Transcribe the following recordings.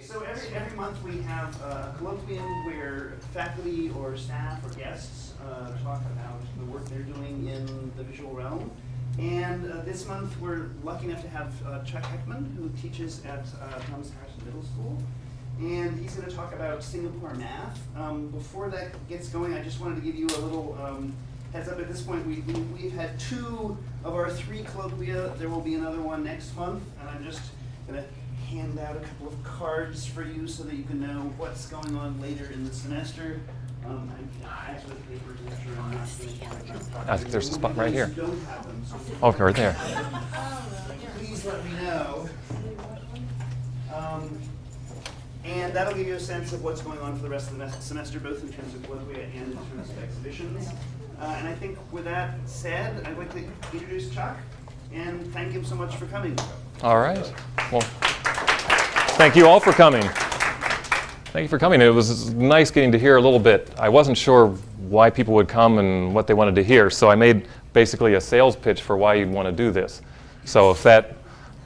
So every month we have a colloquium where faculty or staff or guests talk about the work they're doing in the visual realm. And this month we're lucky enough to have Chuck Heckman, who teaches at Thomas Harrison Middle School. And he's going to talk about Singapore math. Before that gets going, I just wanted to give you a little heads up. At this point, we've had 2 of our 3 colloquia. There will be another one next month, and I'm just going to hand out a couple of cards for you so that you can know what's going on later in the semester. I think there's a spot right here. Oh, right there. Please let me know. And that'll give you a sense of what's going on for the rest of the semester, both in terms of colloquia and in terms of exhibitions. And I think with that said, I'd like to introduce Chuck and thank him so much for coming. All right. Well, thank you all for coming. Thank you for coming. It was nice getting to hear a little bit. I wasn't sure why people would come and what they wanted to hear, so I made basically a sales pitch for why you'd want to do this. So if that,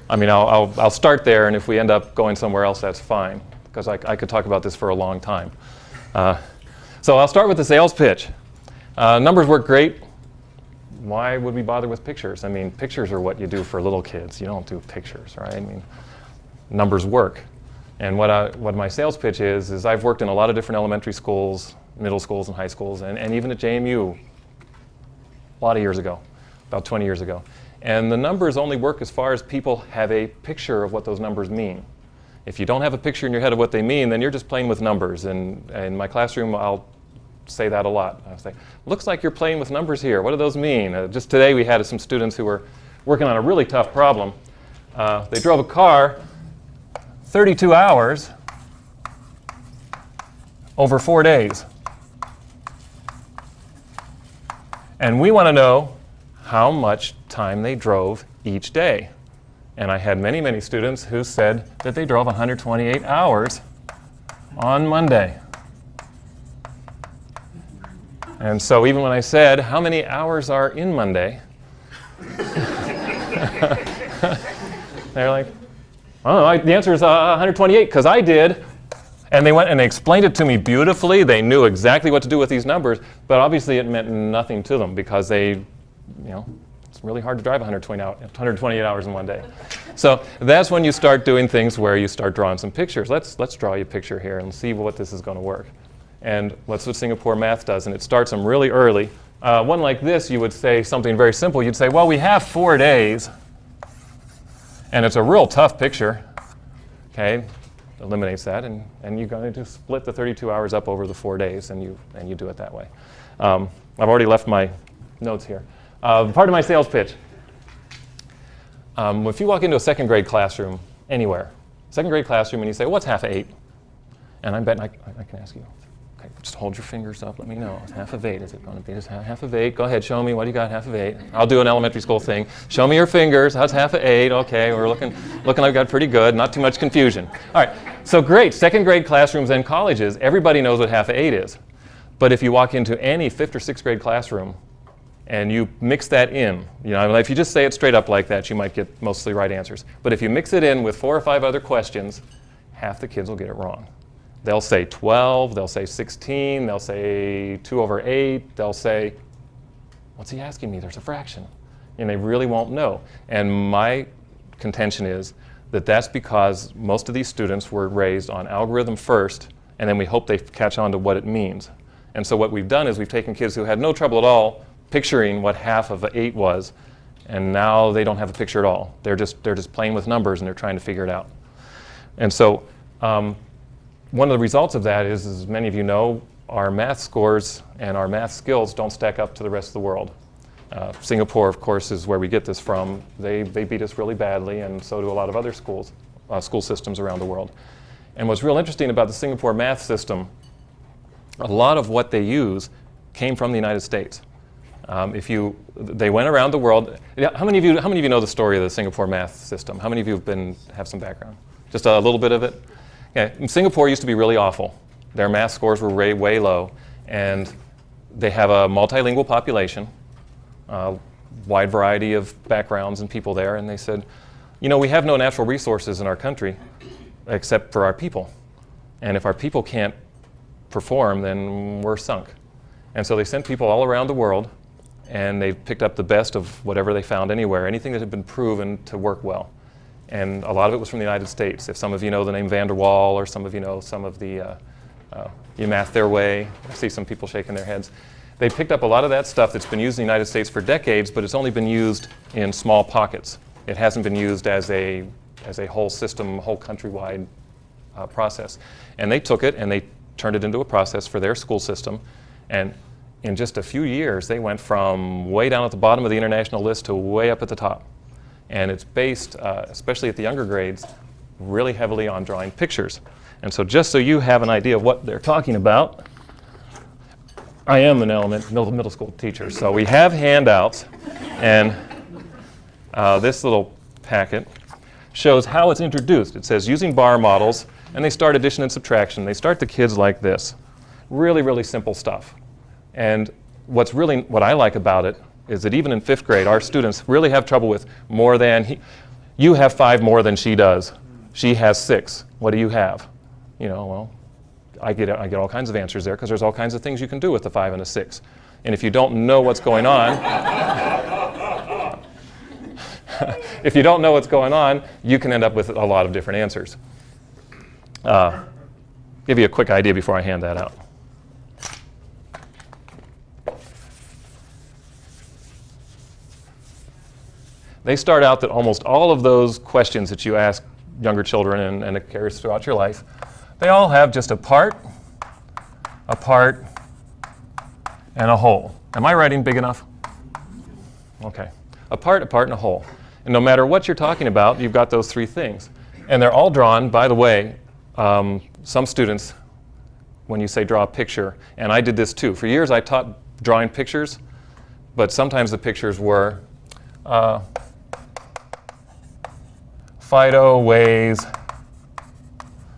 I mean, I'll start there, and if we end up going somewhere else, that's fine, because I could talk about this for a long time. So I'll start with the sales pitch. Numbers work great. Why would we bother with pictures? I mean, pictures are what you do for little kids. You don't do pictures, right? I mean, numbers work. And what my sales pitch is I've worked in a lot of different elementary schools, middle schools and high schools, and even at JMU a lot of years ago, about 20 years ago. And the numbers only work as far as people have a picture of what those numbers mean. If you don't have a picture in your head of what they mean, then you're just playing with numbers. And in my classroom, I'll say that a lot. I'll say, looks like you're playing with numbers here. What do those mean? Just today we had some students who were working on a really tough problem. They drove a car 32 hours over 4 days. And we want to know how much time they drove each day. And I had many, many students who said that they drove 128 hours on Monday. And so even when I said, how many hours are in Monday? They're like, oh, the answer is 128, because I did. And they went and they explained it to me beautifully. They knew exactly what to do with these numbers, but obviously it meant nothing to them because it's really hard to drive 128 hours in one day. So that's when you start doing things where you start drawing some pictures. Let's draw you a picture here and see what this is going to work. And that's what Singapore math does, and it starts them really early. One like this, you would say something very simple. You'd say, well, we have 4 days. And it's a real tough picture, okay? Eliminates that, and you're going to split the 32 hours up over the 4 days, and you do it that way. I've already left my notes here. Part of my sales pitch. If you walk into a second grade classroom anywhere, second grade classroom, and you say, what's half of 8? And I bet I can ask you. Okay, just hold your fingers up. Let me know. It's half of 8. Is it going to be just half of 8? Go ahead. Show me. What do you got? Half of 8. I'll do an elementary school thing. Show me your fingers. How's half of 8? Okay, we're looking like we got pretty good. Not too much confusion. All right. So great. Second grade classrooms and colleges, everybody knows what half of 8 is. But if you walk into any 5th or 6th grade classroom and you mix that in, if you just say it straight up like that, you might get mostly right answers. But if you mix it in with 4 or 5 other questions, half the kids will get it wrong. They'll say 12, they'll say 16, they'll say 2 over 8, they'll say, what's he asking me? There's a fraction. And they really won't know. And my contention is that that's because most of these students were raised on algorithm first, and then we hope they catch on to what it means. And so what we've done is we've taken kids who had no trouble at all picturing what half of 8 was, and now they don't have a picture at all. They're just playing with numbers, and they're trying to figure it out. And so one of the results of that is, as many of you know, our math scores and our math skills don't stack up to the rest of the world. Singapore, of course, is where we get this from. They beat us really badly, and so do a lot of other schools, school systems around the world. And what's real interesting about the Singapore math system, a lot of what they use came from the United States. They went around the world. How many of you know the story of the Singapore math system? How many of you have some background? Just a little bit of it? Okay. Singapore used to be really awful. Their math scores were way low, and they have a multilingual population, wide variety of backgrounds and people there, and they said, we have no natural resources in our country, except for our people. And if our people can't perform, then we're sunk. And so they sent people all around the world, and they picked up the best of whatever they found anywhere, anything that had been proven to work well. And a lot of it was from the United States. If some of you know the name van der Waal, or some of you know some of the You Math Their Way, I see some people shaking their heads. They picked up a lot of that stuff that's been used in the United States for decades, but it's only been used in small pockets. It hasn't been used as a whole system, whole countrywide process. And they took it and they turned it into a process for their school system. And in just a few years, they went from way down at the bottom of the international list to way up at the top. And it's based, especially at the younger grades, really heavily on drawing pictures. And so just so you have an idea of what they're talking about, I am an middle school teacher. So we have handouts, and this little packet shows how it's introduced. It says using bar models, and they start addition and subtraction. They start the kids like this. Really, really simple stuff. And what I like about it is that even in 5th grade, our students really have trouble with more than, you have 5 more than she does. She has 6. What do you have? You know, well, I get all kinds of answers there because there's all kinds of things you can do with a 5 and a 6. And if you don't know what's going on, if you don't know what's going on, you can end up with a lot of different answers. Give you a quick idea before I hand that out. They start out that almost all of those questions that you ask younger children and it carries throughout your life, they all have just a part, and a whole. Am I writing big enough? Okay. A part, and a whole. And no matter what you're talking about, you've got those 3 things. And they're all drawn, by the way, some students, when you say draw a picture, and I did this too. For years I taught drawing pictures, but sometimes the pictures were Fido weighs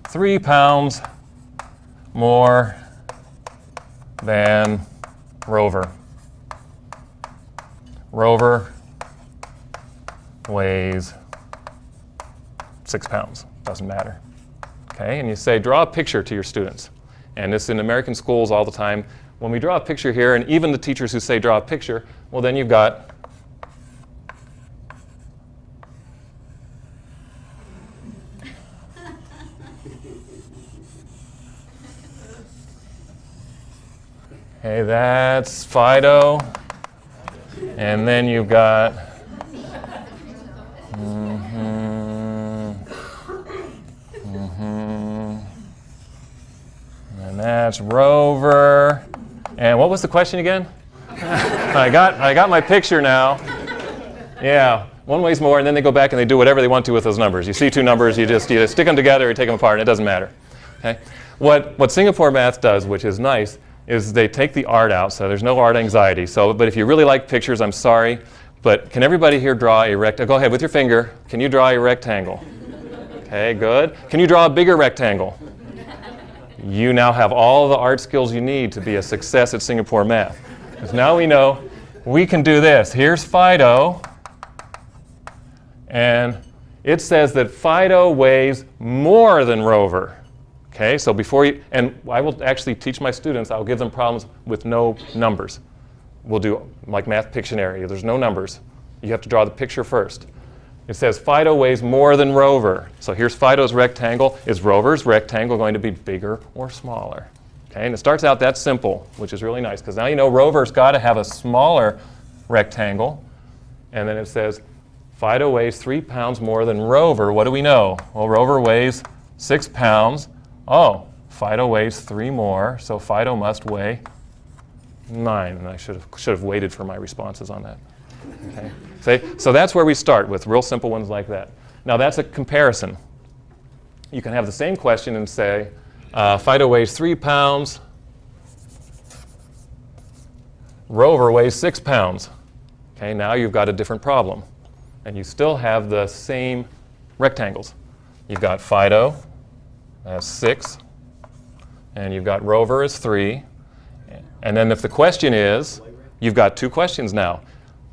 3 pounds more than Rover. Rover weighs 6 pounds. Doesn't matter. Okay, and you say, draw a picture to your students. And this in American schools all the time. When we draw a picture here, and even the teachers who say draw a picture, well then you've got okay, that's Fido. And then you've got and that's Rover. And what was the question again? I got my picture now. Yeah, one weighs more, and then they go back and they do whatever they want to with those numbers. You see 2 numbers, you just either stick them together or take them apart, and it doesn't matter. Okay? What Singapore math does, which is nice, is they take the art out, so there's no art anxiety. But if you really like pictures, I'm sorry, but can everybody here draw a rectangle? Go ahead with your finger. Can you draw a rectangle? Okay, good. Can you draw a bigger rectangle? You now have all the art skills you need to be a success at Singapore math. Because now we know we can do this. Here's Fido, and it says that Fido weighs more than Rover. Okay, so before you, and I will actually teach my students, I'll give them problems with no numbers. We'll do like Math Pictionary, there's no numbers. You have to draw the picture first. It says Fido weighs more than Rover. So here's Fido's rectangle. Is Rover's rectangle going to be bigger or smaller? Okay, and it starts out that simple, which is really nice, because now you know Rover's got to have a smaller rectangle. And then it says Fido weighs 3 pounds more than Rover. What do we know? Well, Rover weighs 6 pounds. Oh, Fido weighs 3 more, so Fido must weigh 9. And I should have waited for my responses on that. Okay. So that's where we start, with real simple ones like that. Now that's a comparison. You can have the same question and say, Fido weighs 3 pounds, Rover weighs 6 pounds. Okay, now you've got a different problem. And you still have the same rectangles. You've got Fido as 6, and you've got Rover as 3. And then if the question is, you've got 2 questions now.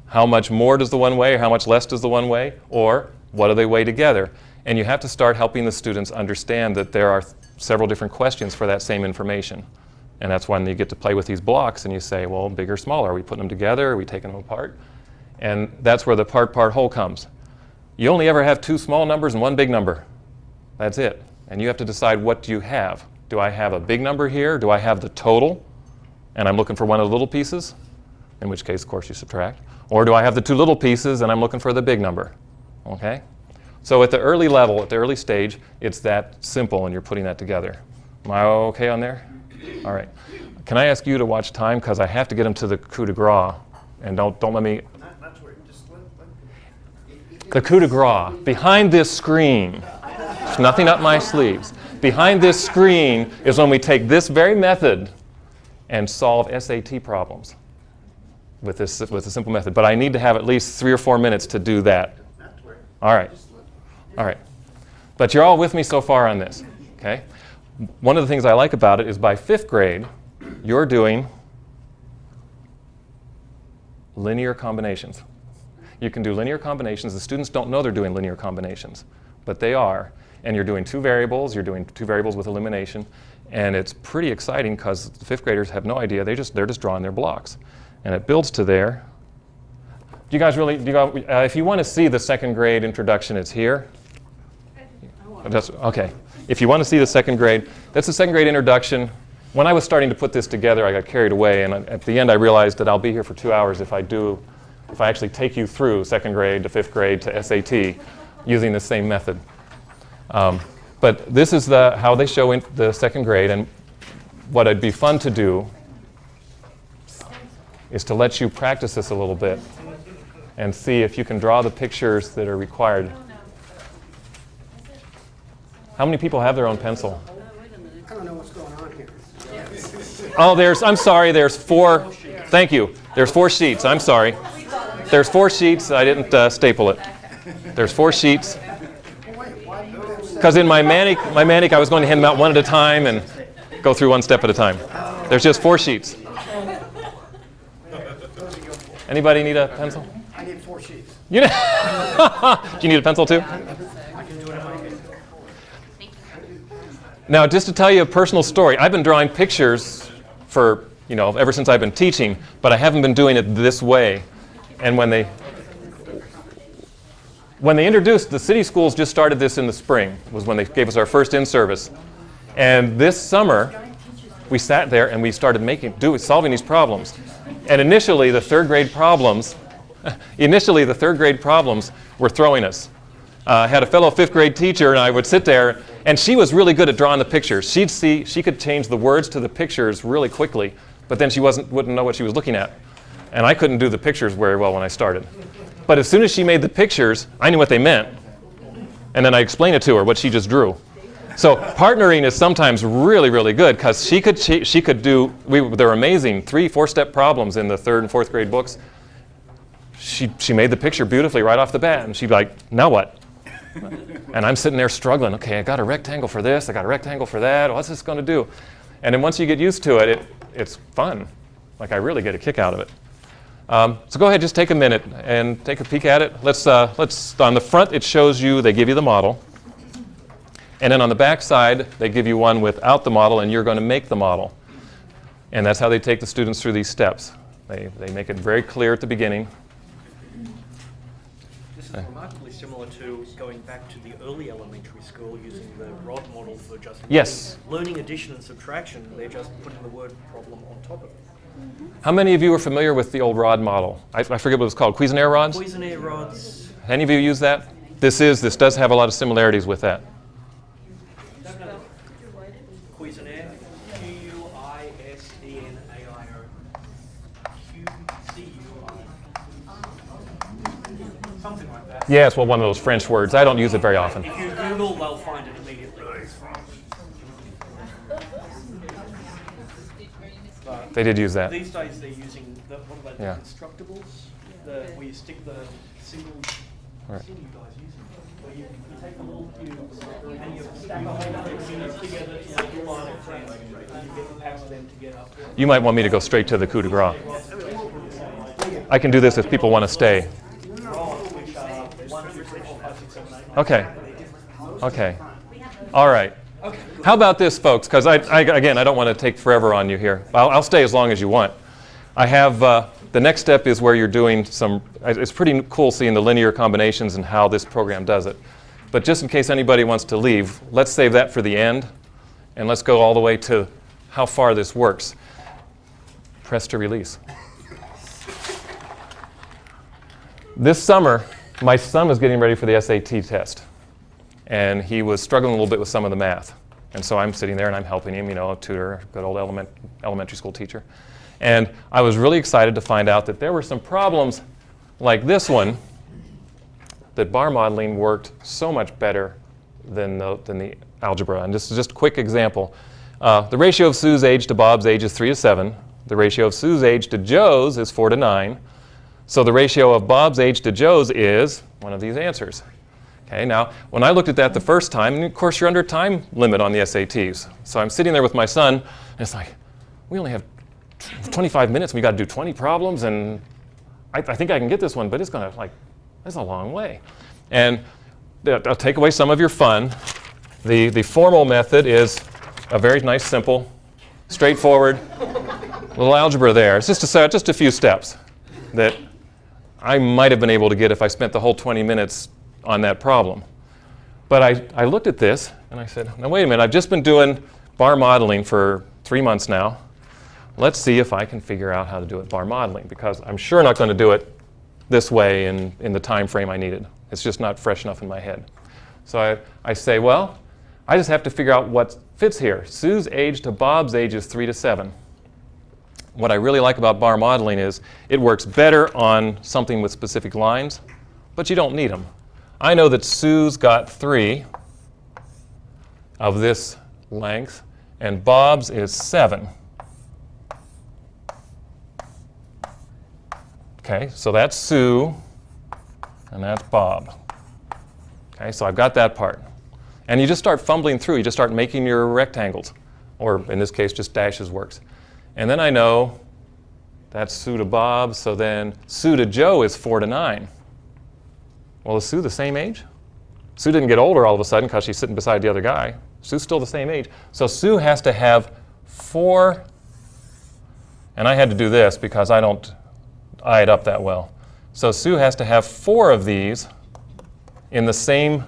How much more does the one weigh, or how much less does the one weigh? Or what do they weigh together? And you have to start helping the students understand that there are several different questions for that same information. And that's when you get to play with these blocks and you say, well, big or small? Are we putting them together? Are we taking them apart? And that's where the part whole comes. You only ever have 2 small numbers and 1 big number. That's it. And you have to decide, what do you have? Do I have a big number here? Do I have the total? And I'm looking for one of the little pieces, in which case, of course, you subtract. Or do I have the 2 little pieces and I'm looking for the big number? Okay? So at the early level, at the early stage, it's that simple and you're putting that together. Am I okay on there? All right. Can I ask you to watch time, because I have to get them to the coup de grace. And don't let me... Not to worry. Just The coup de grace. Behind this screen, there's nothing up my sleeves. Behind this screen is when we take this very method and solve SAT problems with a simple method. But I need to have at least 3 or 4 minutes to do that. Not to worry. All right. All right. But you're all with me so far on this, okay? One of the things I like about it is by 5th grade, you're doing linear combinations. You can do linear combinations. The students don't know they're doing linear combinations, but they are. And you're doing 2 variables. You're doing 2 variables with elimination. And it's pretty exciting because the 5th graders have no idea. They're just drawing their blocks. And it builds to there. Do you guys really, if you want to see the 2nd grade introduction, it's here. Okay. If you want to see the 2nd grade, that's the 2nd grade introduction. When I was starting to put this together, I got carried away. And at the end, I realized that I'll be here for 2 hours if I actually take you through 2nd grade to 5th grade to SAT using the same method. But this is how they show in the 2nd grade. And what it'd be fun to do is to let you practice this a little bit and see if you can draw the pictures that are required. How many people have their own pencil? I don't know what's going on here. Oh, I'm sorry, there's 4. Thank you. There's 4 sheets. I'm sorry. There's 4 sheets. I didn't staple it. There's 4 sheets. Because in my manic, I was going to hand them out one at a time and go through one step at a time. There's just 4 sheets. Anybody need a pencil? I need 4 sheets. You know, do you need a pencil too? I can do it if I can. Now, just to tell you a personal story, I've been drawing pictures for, ever since I've been teaching, but I haven't been doing it this way. And when they introduced, the city schools just started this in the spring, was when they gave us our first in-service. And this summer, we sat there and we started solving these problems. And initially, the 3rd grade problems were throwing us. I had a fellow 5th grade teacher, and I would sit there, and she was really good at drawing the pictures. She could change the words to the pictures really quickly, but then she wouldn't know what she was looking at. And I couldn't do the pictures very well when I started. But as soon as she made the pictures, I knew what they meant. And then I explained it to her, what she just drew. So partnering is sometimes really, really good, because she could do, they're amazing 3-, 4-step problems in the 3rd and 4th grade books. She made the picture beautifully right off the bat, and she'd be like, now what? And I'm sitting there struggling. Okay, I got a rectangle for this, I got a rectangle for that, what's this going to do? And then once you get used to it, it's fun. Like, I really get a kick out of it. So go ahead, just take a minute and take a peek at it. Let's on the front, it shows you, they give you the model. And then on the back side, they give you one without the model, and you're going to make the model. And that's how they take the students through these steps. They make it very clear at the beginning. This is remarkably similar to going back to the early elementary school using the rod model for just learning addition and subtraction. They're just putting the word problem on top of it. How many of you are familiar with the old rod model? I forget what it's called. Cuisenaire rods? Cuisenaire rods. Any of you use that? This does have a lot of similarities with that. Cuisenaire. Q-U-I-S-E-N-A-I-R. Something like that. Yeah, it's one of those French words. I don't use it very often. If you Google, they'll find it immediately. They did use that. These days they're using constructibles, where you stick the single. Right. You guys using where you take a little cubes and you stack a whole bunch of units together to make a line of friends, and you get the past them to get up. You might want me to go straight to the coup de grace. I can do this if people want to stay. Okay. Okay. All right. How about this, folks? Because again, I don't want to take forever on you here. I'll stay as long as you want. I have the next step is where you're doing some. It's pretty cool seeing the linear combinations and how this program does it. But just in case anybody wants to leave, let's save that for the end, and let's go all the way to how far this works. Press to release. This summer, my son was getting ready for the SAT test, and he was struggling a little bit with some of the math. And so I'm sitting there and I'm helping him, you know, a tutor, a good old elementary school teacher. And I was really excited to find out that there were some problems like this one, that bar modeling worked so much better than the algebra. And this is just a quick example. The ratio of Sue's age to Bob's age is 3 to 7. The ratio of Sue's age to Joe's is 4 to 9. So the ratio of Bob's age to Joe's is one of these answers. Okay, now, when I looked at that the first time, and of course you're under time limit on the SATs. So I'm sitting there with my son, and it's like, we only have 25 minutes, and we got to do 20 problems, and I think I can get this one, but it's going to, like, that's a long way. And I'll take away some of your fun. The formal method is a very nice, simple, straightforward little algebra there. It's just a few steps that I might have been able to get if I spent the whole 20 minutes on that problem. But I looked at this and I said, now wait a minute, I've just been doing bar modeling for 3 months now. Let's see if I can figure out how to do it bar modeling, because I'm sure not going to do it this way in the time frame I needed. It's just not fresh enough in my head. So I say, well, I just have to figure out what fits here. Sue's age to Bob's age is 3 to 7. What I really like about bar modeling is it works better on something with specific lines, but you don't need them. I know that Sue's got 3 of this length, and Bob's is 7. Okay, so that's Sue, and that's Bob. Okay, so I've got that part. And you just start fumbling through. You just start making your rectangles, or in this case, just dashes works. And then I know that's Sue to Bob, so then Sue to Joe is 4 to 9. Well, is Sue the same age? Sue didn't get older all of a sudden because she's sitting beside the other guy. Sue's still the same age. So Sue has to have 4, and I had to do this because I don't eye it up that well. So Sue has to have 4 of these in the same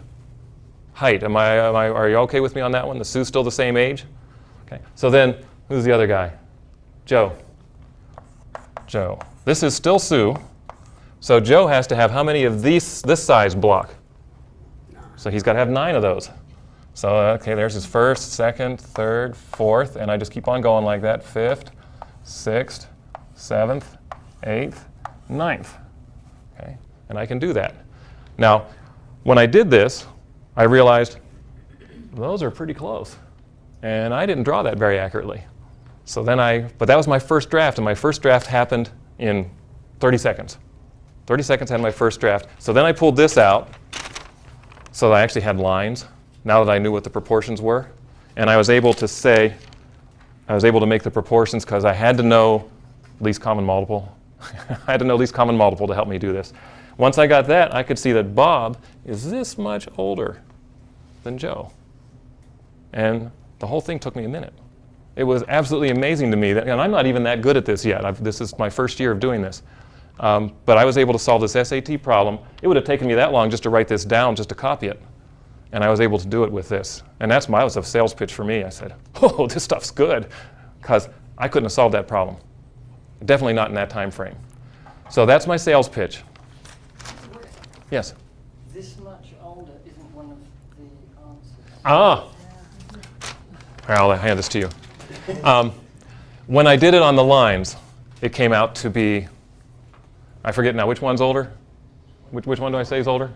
height. Are you okay with me on that one? Is Sue still the same age? Okay. So then, who's the other guy? Joe. Joe. This is still Sue. So Joe has to have how many of this size block? So he's got to have 9 of those. So, okay, there's his first, second, third, fourth, and I just keep on going like that. 5th, 6th, 7th, 8th, 9th. Okay, and I can do that. Now, when I did this, I realized those are pretty close. And I didn't draw that very accurately. So then but that was my first draft, and my first draft happened in 30 seconds. 30 seconds I had my first draft. So then I pulled this out so that I actually had lines, now that I knew what the proportions were. And I was able to say, I was able to make the proportions because I had to know least common multiple. I had to know least common multiple to help me do this. Once I got that, I could see that Bob is this much older than Joe. And the whole thing took me a minute. It was absolutely amazing to me, and I'm not even that good at this yet. This is my first year of doing this. But I was able to solve this SAT problem. It would have taken me that long just to write this down, just to copy it. And I was able to do it with this. And that was a sales pitch for me. I said, oh, this stuff's good, because I couldn't have solved that problem. Definitely not in that time frame. So that's my sales pitch. Yes? This much older isn't one of the answers. Ah! I'll hand this to you. When I did it on the lines, it came out to be, I forget now, which one's older? Which one do I say is older?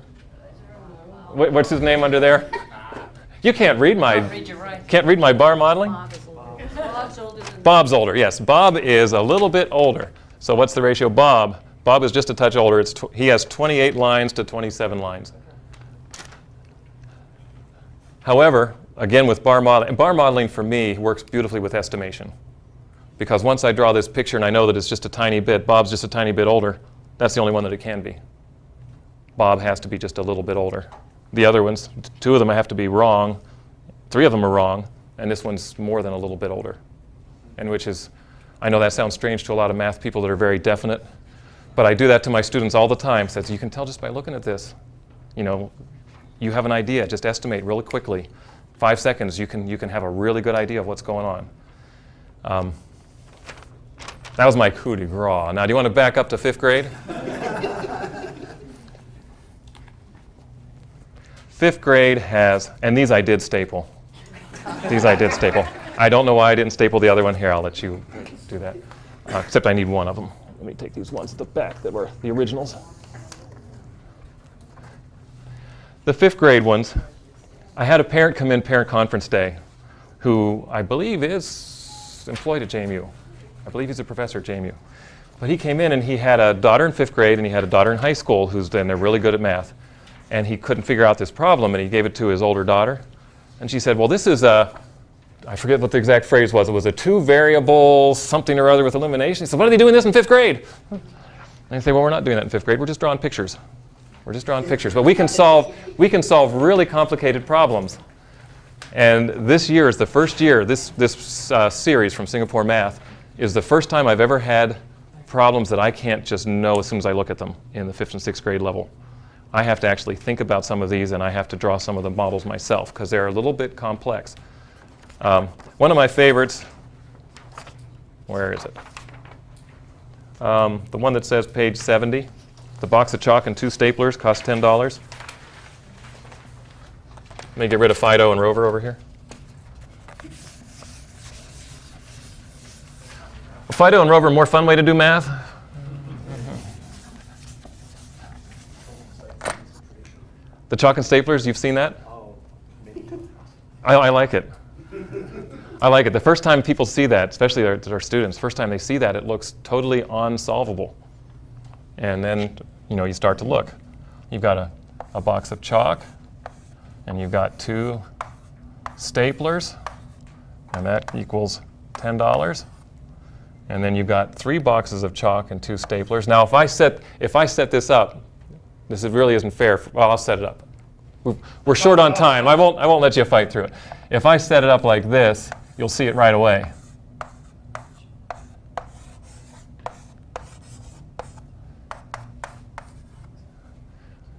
What's his name under there? You can't read my bar modeling? Bob's older than Bob's older, yes. Bob is a little bit older. So what's the ratio? Bob is just a touch older. He has 28 lines to 27 lines. However, again with bar modeling for me works beautifully with estimation. Because once I draw this picture and I know that it's just a tiny bit, Bob's just a tiny bit older, that's the only one that it can be. Bob has to be just a little bit older. The other ones, 2 of them I have to be wrong, 3 of them are wrong, and this one's more than a little bit older. And which is, I know that sounds strange to a lot of math people that are very definite, but I do that to my students all the time. Says, you can tell just by looking at this. You know, you have an idea, just estimate really quickly. 5 seconds, you can have a really good idea of what's going on. That was my coup de grace. Now, do you want to back up to 5th grade? 5th grade has, and these I did staple. These I did staple. I don't know why I didn't staple the other one. Here, I'll let you do that. Except I need one of them. Let me take these ones at the back that were the originals. The 5th grade ones, I had a parent come in parent conference day who I believe is employed at JMU. I believe he's a professor at JMU. But he came in and he had a daughter in 5th grade and he had a daughter in high school who's then they're really good at math. And he couldn't figure out this problem and he gave it to his older daughter. And she said, well, this is a, I forget what the exact phrase was. It was a 2-variable something or other with elimination. He said, what are they doing this in 5th grade? And I say, well, we're not doing that in 5th grade. We're just drawing pictures. We're just drawing pictures. But we can solve really complicated problems. And this year is the first year, this series from Singapore Math is the first time I've ever had problems that I can't just know as soon as I look at them in the 5th and 6th grade level. I have to actually think about some of these and I have to draw some of the models myself because they're a little bit complex. One of my favorites, where is it? The one that says page 70, the box of chalk and 2 staplers cost $10. Let me get rid of Fido and Rover over here. Well, Fido and Rover, more fun way to do math? The chalk and staplers, you've seen that? I like it. I like it. The first time people see that, especially our students, first time they see that, it looks totally unsolvable. And then, you start to look. You've got a box of chalk, and you've got 2 staplers, and that equals $10. And then you've got 3 boxes of chalk and 2 staplers. Now, if I set this up, this really isn't fair. Well, I'll set it up. We're short on time. I won't let you fight through it. If I set it up like this, you'll see it right away.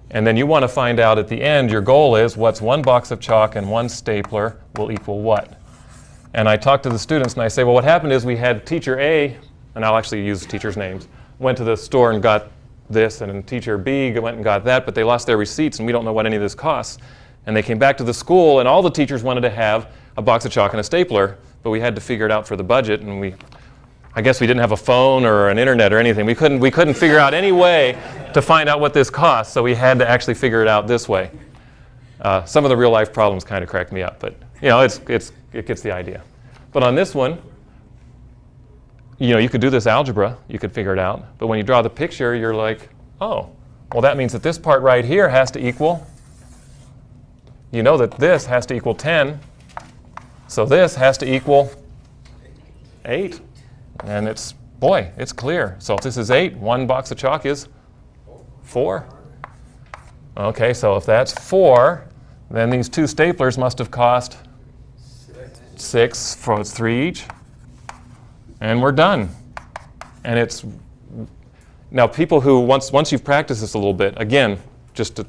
And then you want to find out at the end, your goal is what's 1 box of chalk and 1 stapler will equal what? And I talk to the students and I say, well, what happened is we had teacher A, and I'll actually use teachers' names, went to the store and got this, and then teacher B went and got that, but they lost their receipts and we don't know what any of this costs. And they came back to the school and all the teachers wanted to have a box of chalk and a stapler, but we had to figure it out for the budget, and I guess we didn't have a phone or an internet or anything. We couldn't figure out any way to find out what this cost, so we had to actually figure it out this way. Some of the real life problems kind of cracked me up, but it gets the idea. But on this one, you could do this algebra, you could figure it out, but when you draw the picture, you're like, oh, well that means that this part right here has to equal, that this has to equal 10, so this has to equal 8. And it's clear. So if this is 8, 1 box of chalk is 4. Okay, so if that's 4, then these 2 staplers must have cost 6, so it's 3 each. And we're done. And now people who, once you've practiced this a little bit, again, just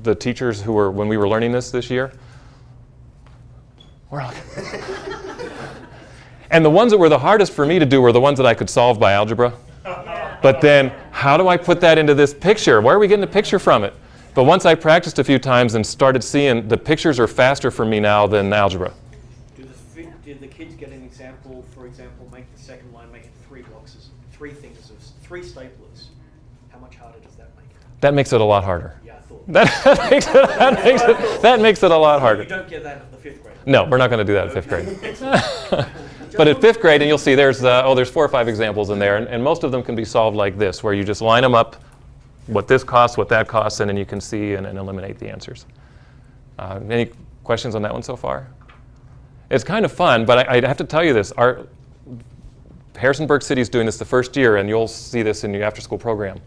the teachers who were, when we were learning this year, we're like, and the ones that were the hardest for me to do were the ones that I could solve by algebra. But then, how do I put that into this picture? Where are we getting the picture from it? But once I practiced a few times and started seeing the pictures are faster for me now than algebra. Did the kids get an example, for example, make the second line, make it 3 boxes, 3 things, 3 staplers? How much harder does that make it? That makes it a lot harder. Yeah, I thought. That makes it a lot harder. You don't get that at the 5th grade. No, we're not going to do that at 5th grade. But at 5th grade, and you'll see there's 4 or 5 examples in there, and most of them can be solved like this, where you just line them up, what this costs, what that costs, and then you can see and eliminate the answers. Any questions on that one so far? It's kind of fun, but I have to tell you this. Harrisonburg City is doing this the first year, and you'll see this in your after-school program.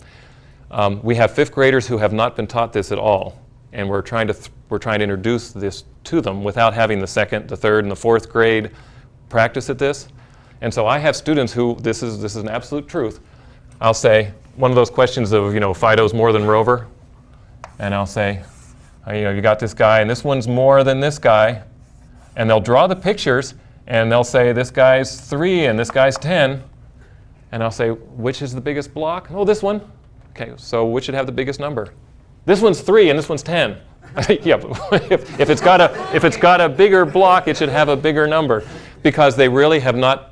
We have 5th graders who have not been taught this at all and we're trying to introduce this to them without having the second, the third, and the fourth grade practice at this. And so I have students who, this is an absolute truth. I'll say, one of those questions of, Fido's more than Rover, and I'll say, you got this guy, and this one's more than this guy, and they'll draw the pictures, and they'll say, this guy's 3 and this guy's 10, and I'll say, which is the biggest block? Oh, this one. Okay, so which should have the biggest number? This one's 3 and this one's 10. Yeah, but if it's got a bigger block, it should have a bigger number, because they really have not.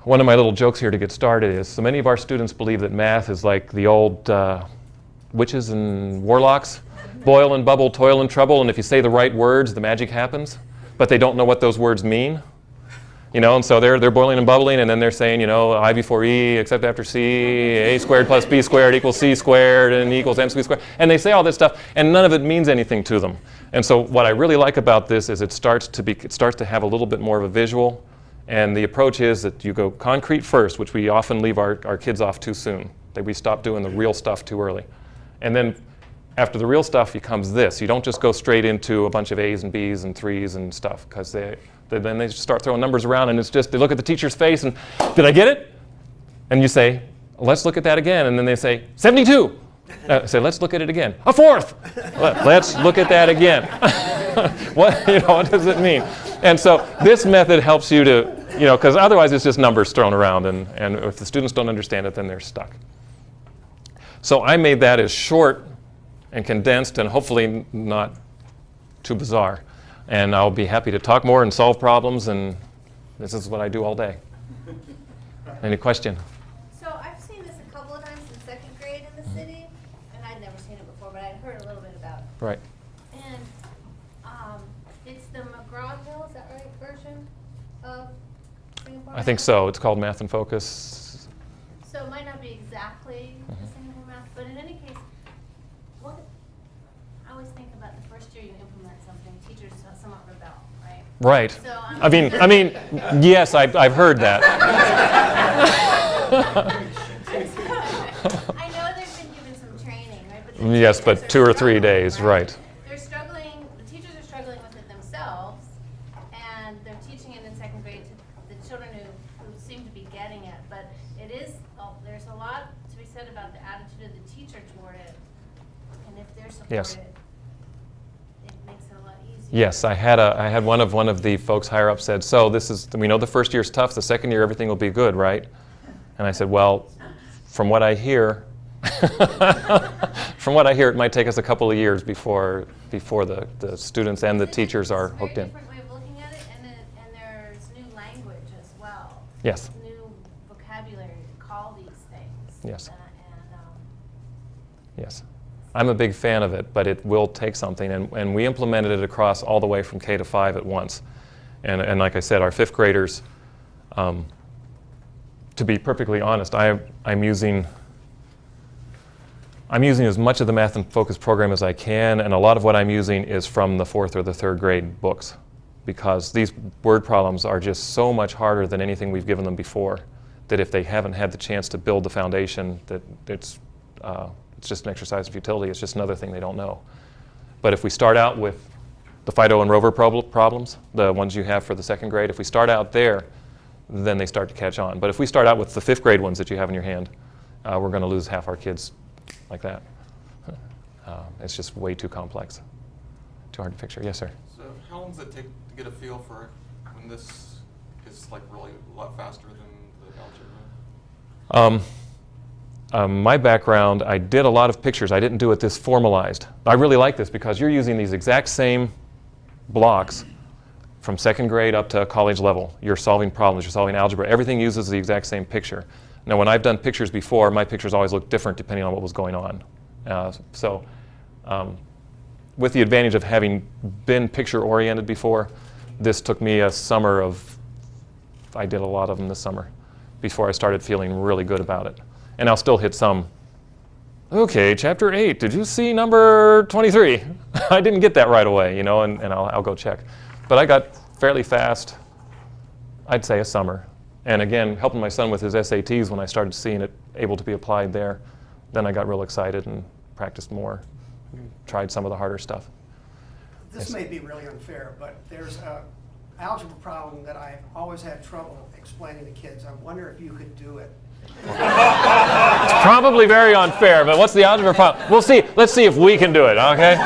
One of my little jokes here to get started is, so many of our students believe that math is like the old witches and warlocks, boil and bubble, toil and trouble, and if you say the right words, the magic happens, but they don't know what those words mean. And so they're boiling and bubbling, and then they're saying, I before E, except after C, A squared plus B squared equals C squared, and E equals MC squared. And they say all this stuff, and none of it means anything to them. And so what I really like about this is it starts to have a little bit more of a visual, and the approach is that you go concrete first, which we often leave our kids off too soon. That we stop doing the real stuff too early. And then after the real stuff becomes this. You don't just go straight into a bunch of A's and B's and 3's and stuff, because then they just start throwing numbers around, and it's just, they look at the teacher's face and, did I get it? And you say, let's look at that again. And then they say, 72. Say, let's look at it again. A fourth. Let's look at that again. What does it mean? And so this method helps you to, because otherwise it's just numbers thrown around, and if the students don't understand it, then they're stuck. So I made that as short and condensed and hopefully not too bizarre. And I'll be happy to talk more and solve problems, and this is what I do all day. Any question? So I've seen this a couple of times in second grade in the city, and I'd never seen it before, but I'd heard a little bit about it. Right. And it's the McGraw-Hill, is that right, version of Singapore I think Math? so. It's called Math in Focus. So it might not be exactly the Singapore Math, but in any case, I always think about the first year you implement something, teachers somewhat rebel, right? Right. So I mean, yes, I've heard that. I know they've been given some training, right? But Yes, but teachers 2 are or 3 struggling, days, right. They're struggling, the teachers are struggling with it themselves, and they're teaching it in second grade to the children who seem to be getting it. But there's a lot to be said about the attitude of the teacher toward it, and if they're supported, Yes. it makes it a lot easier. Yes, I had one of the folks higher up said, so we know the first year's tough, the second year everything will be good, right? And I said, well, from what I hear, it might take us a couple of years before the students and the teachers are hooked in. It's a very different way of looking at it, and there's new language as well. Yes. New vocabulary to call these things. Yes. And Yes. I'm a big fan of it, but it will take something, and we implemented it across all the way from K to 5 at once. And like I said, our 5th graders, to be perfectly honest, I'm using as much of the Math in Focus program as I can, and a lot of what I'm using is from the 4th or the 3rd grade books, because these word problems are just so much harder than anything we've given them before, that if they haven't had the chance to build the foundation, that it's just an exercise of futility. It's just another thing they don't know. But if we start out with the Fido and Rover problems, the ones you have for the 2nd grade, if we start out there, then they start to catch on. But if we start out with the 5th grade ones that you have in your hand, we're going to lose half our kids like that. It's just way too complex, too hard to picture. Yes, sir? So how long does it take to get a feel for when this is like really a lot faster than the algebra? My background, I did a lot of pictures. I didn't do it this formalized. I really like this because you're using these exact same blocks from 2nd grade up to college level. You're solving problems, you're solving algebra. Everything uses the exact same picture. Now, when I've done pictures before, my pictures always look different depending on what was going on. With the advantage of having been picture-oriented before, this took me a summer I did a lot of them this summer before I started feeling really good about it. And I'll still hit some, okay, chapter 8, did you see number 23? I didn't get that right away, and I'll go check. But I got fairly fast, I'd say a summer. And again, helping my son with his SATs when I started seeing it able to be applied there, then I got real excited and practiced more, tried some of the harder stuff. This may be really unfair, but there's an algebra problem that I've always had trouble explaining to kids. I wonder if you could do it. It's probably very unfair, but what's the algebra problem? We'll see. Let's see if we can do it, okay?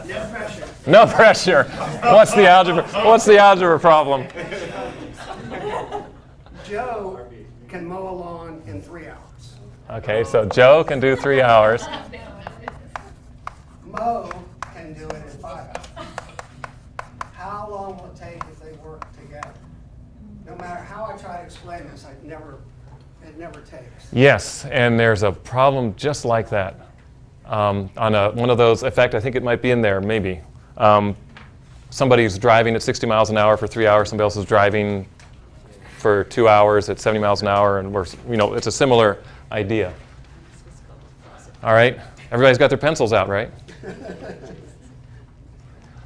No pressure. No pressure. What's the algebra problem? Joe can mow a lawn in 3 hours. Okay, so Joe can do 3 hours. Mo can do it in 5 hours. How long will it take if they work together? No matter how I try to explain this, it never takes. Yes, and there's a problem just like that. On one of those, in fact, I think it might be in there, maybe. Somebody's driving at 60 miles an hour for 3 hours, somebody else is driving for 2 hours at 70 miles an hour, and it's a similar idea. All right, everybody's got their pencils out, right?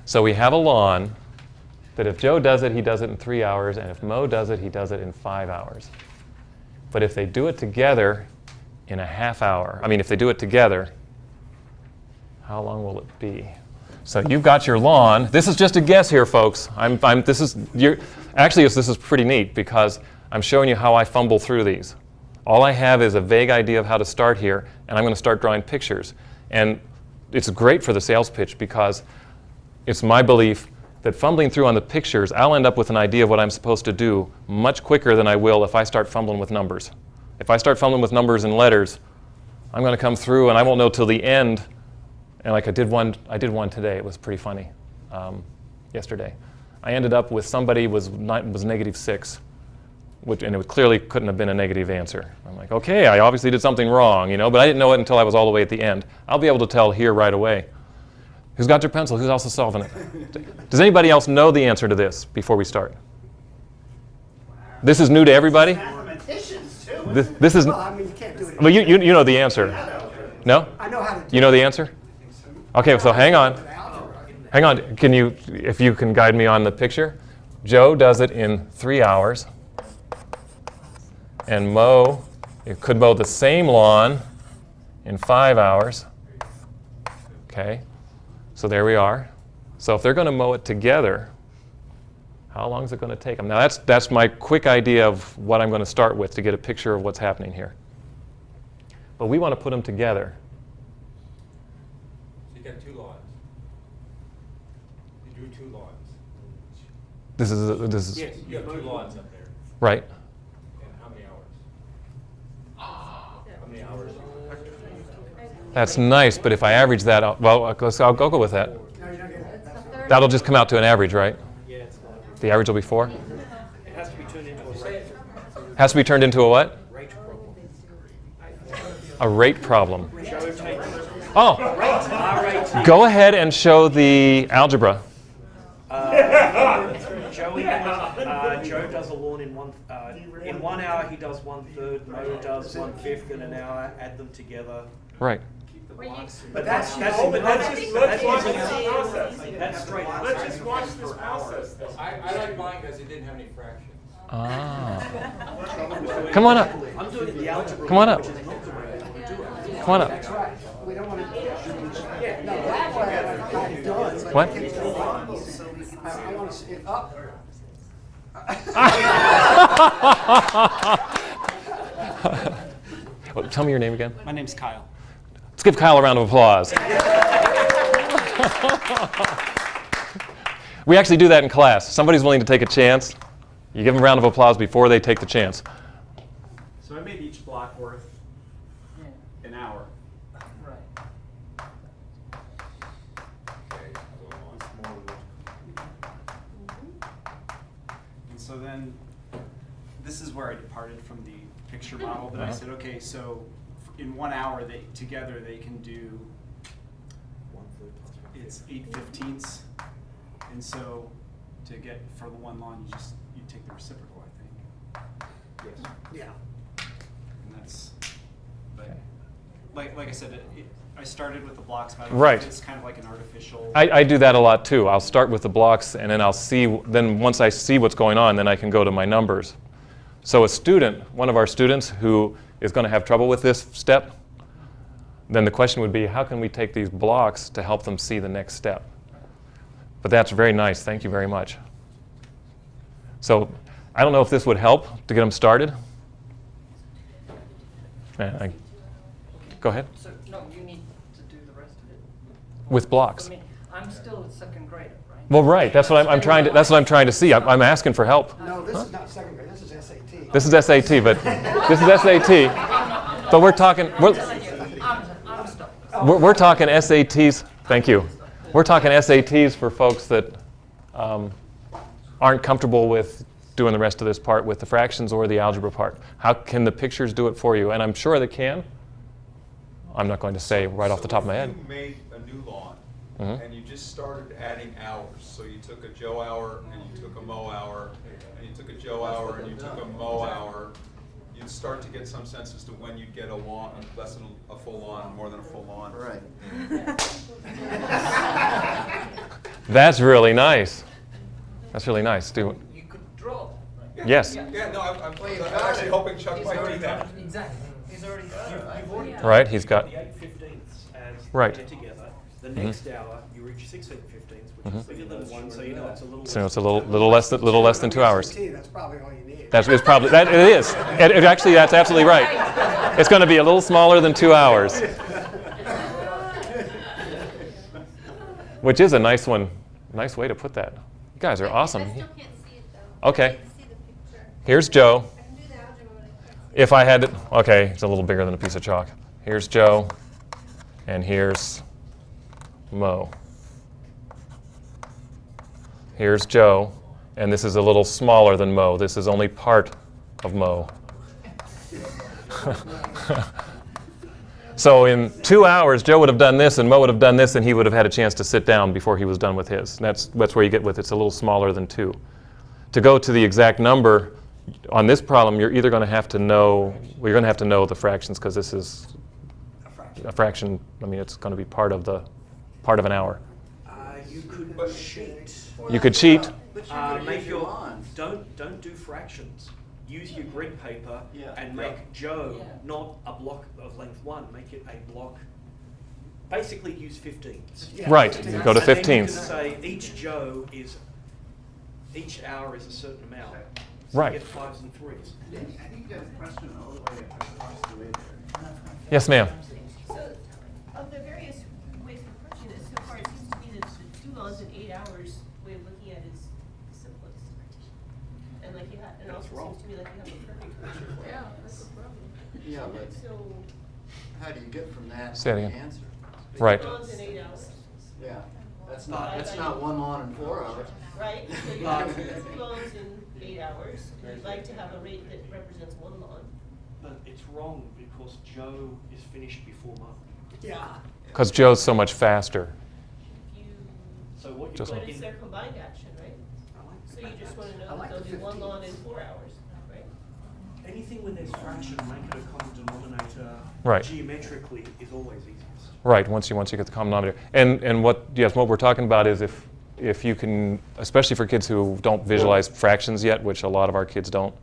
So we have a lawn that if Joe does it, he does it in 3 hours, and if Mo does it, he does it in 5 hours. But if they do it together in a half hour, if they do it together, how long will it be? So you've got your lawn. This is just a guess here, folks. This is pretty neat because I'm showing you how I fumble through these. All I have is a vague idea of how to start here, and I'm going to start drawing pictures. And it's great for the sales pitch because it's my belief that fumbling through on the pictures, I'll end up with an idea of what I'm supposed to do much quicker than I will if I start fumbling with numbers. If I start fumbling with numbers and letters, I'm going to come through and I won't know till the end. And like I did one today. It was pretty funny. Yesterday, I ended up with somebody was -6, and it clearly couldn't have been a negative answer. I'm like, okay, I obviously did something wrong, but I didn't know it until I was all the way at the end. I'll be able to tell here right away. Who's got their pencil? Who's also solving it? Does anybody else know the answer to this before we start? This is new to everybody? Mathematicians, too. This is. Well, you can't do it. Well, you know the answer. No? I know how to do You know the answer? Okay, so hang on. Hang on. If you can guide me on the picture? Joe does it in 3 hours. And Mo could mow the same lawn in 5 hours. Okay. So there we are. So if they're going to mow it together, how long is it going to take them? Now that's my quick idea of what I'm going to start with to get a picture of what's happening here. But we want to put them together. So you got 2 lawns. You drew 2 lawns. This is Yes, you have 2 lawns up there. right. And how many hours? How many hours? That's nice, but if I average that out, well, I'll go with that. That'll just come out to an average, right? Yeah, it's not. The average will be 4? It has to be turned into a rate. Has to be turned into a what? Rate problem. A rate problem. Joe takes Oh, R-A-T. go ahead and show the algebra. Joe does a lawn in 1 hour. He does 1/3. Mo does 1/5 in an hour. Add them together. Right. But that's straight. Let's just watch this process. I like mine because it didn't have any fractions. Ah. Come on up. I'm doing the algebra. Come on up. Which is not the way I want to do it. Come on up. That's right. We don't want to. No, that way I've done. But What? I want to see it up. Well, tell me your name again. My name's Kyle. Let's give Kyle a round of applause. We actually do that in class. Somebody's willing to take a chance. You give them a round of applause before they take the chance. So I made each block worth an hour. And so then, this is where I departed from the picture model, but I said, okay, so in 1 hour, together they can do, it's 8/15ths. And so to get for the one lawn, you take the reciprocal, I think. Yes. Yeah. And that's, but like I said, I started with the blocks, but Right. it's kind of like an artificial. I do that a lot too. I'll start with the blocks and then then once I see what's going on, then I can go to my numbers. So a student, one of our students who is going to have trouble with this step, then the question would be, how can we take these blocks to help them see the next step? But that's very nice. Thank you very much. So I don't know if this would help to get them started. Go ahead. So, no, you need to do the rest of it. With blocks. I mean, I'm still a second grader, right? Well, right. That's what I'm trying to. That's what I'm trying to see. I'm asking for help. No, this is not second grade, this is SAT. This is SAT, but this is SAT. But we're talking. I'm stuck. We're talking SATs. Thank you. We're talking SATs for folks that aren't comfortable with doing the rest of this part with the fractions or the algebra part. How can the pictures do it for you? And I'm sure they can. I'm not going to say right off the top of my head. If you made a new lawn Mm-hmm. and you just started adding hours, so you took a Joe hour and you took a Mo hour, and you took a Joe hour and you took a Mo hour, you'd start to get some sense as to when you'd get a lawn, less than a full lawn, more than a full lawn. Right. That's really nice. That's really nice. You could draw. Right? Yes. Yeah, no, I'm actually hoping Chuck might do that. Exactly. He's already got it, right? You've already done Right, he's got- the 8/15ths as Right. they're together. The next hour, you reach 16/15s, which is bigger than 1, so you know it's a little. So it's a little less than 2 hours. SAT, that's probably all you need. It's probably it is. Actually, that's absolutely right. It's going to be a little smaller than 2 hours, which is a nice one. Nice way to put that. You guys are awesome. I still can't see it though. Okay. I can see the picture. Here's Joe. I can do the algebra, but I can't see If I had it, okay, it's a little bigger than a piece of chalk. Here's Joe, and here's Mo. Here's Joe, and this is a little smaller than Mo. This is only part of Mo. So in 2 hours, Joe would have done this, and Mo would have done this, and he would have had a chance to sit down before he was done with his. And that's where you get with it's a little smaller than 2. To go to the exact number, on this problem, you're either going to have to know, well, you're going to have to know the fractions because this is a fraction. I mean, it's going to be part of an hour. You could cheat. You could cheat. Make your don't do fractions. Use your grid paper and make Joe not a block of length 1. Make it a block. Basically, use 15s. Right. You go to And then you 15s. can say each hour is a certain amount. So Right. You get 5s and 3s. I think you got a question all the way across the way there. Yes, ma'am. So, of the various ways of approaching this, so far it seems to me that the 2 laws in 8 hours way of looking at it is the simplest. And like you had, and also seems to me like you have a perfect picture for it. Yeah, that's the problem. Yeah, but So, how do you get from that to Say it the again. answer? Right. 2 lawns in 8 hours, Yeah, that's not 1 lawn in 4 hours. right? So you have 2 lawns in 8 hours, and you'd like to have a rate that represents 1 lawn. But it's wrong because Joe is finished before Mo. Yeah. Because Joe's so much faster. If you, So what you've Just- got but it's in their combined action, right? So you just want to know that there'll be 1 lawn in 4 hours, right? anything when there's fraction, make it a common denominator. Right. Geometrically is always easiest. Right. Once you get the common denominator. And what we're talking about is if you can, especially for kids who don't visualize fractions yet, which a lot of our kids don't,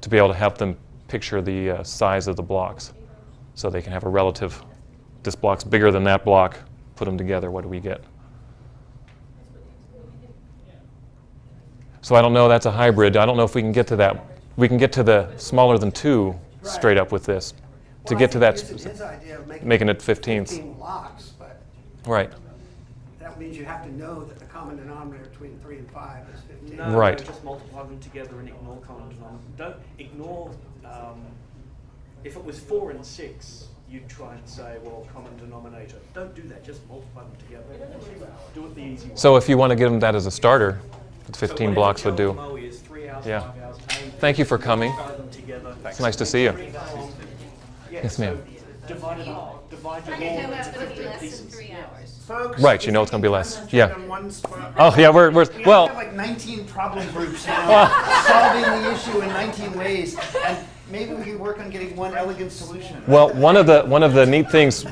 to be able to help them picture the size of the blocks, so they can have a relative. This block's bigger than that block. Put them together. What do we get? So I don't know. That's a hybrid. I don't know if we can get to that. We can get to the smaller than 2 straight up with this. To Well, get to I that, think his idea of making it 15ths. 15 blocks, but Right. that means you have to know that the common denominator between 3 and 5 is 15. No, Right. no, just multiply them together and ignore common denominator. Don't ignore, if it was 4 and 6, you'd try and say, well, common denominator. Don't do that, just multiply them together. Do it the easy way. So if you want to give them that as a starter, 15 blocks would do. Mo is 3 hours, Yeah. 5 hours, 8. Thank you for coming. Divide them together. It's nice to see you. Yeah, Yes, ma'am. So divide it up. Divide your I can law know into it's going to be 15 less than pieces. 3 hours. Folks, Right, you know it's gonna be less. Yeah. On one spot. Oh yeah, we're We well. have like 19 problem groups now, solving the issue in 19 ways, and maybe we can work on getting one elegant solution. Well, one of the neat things.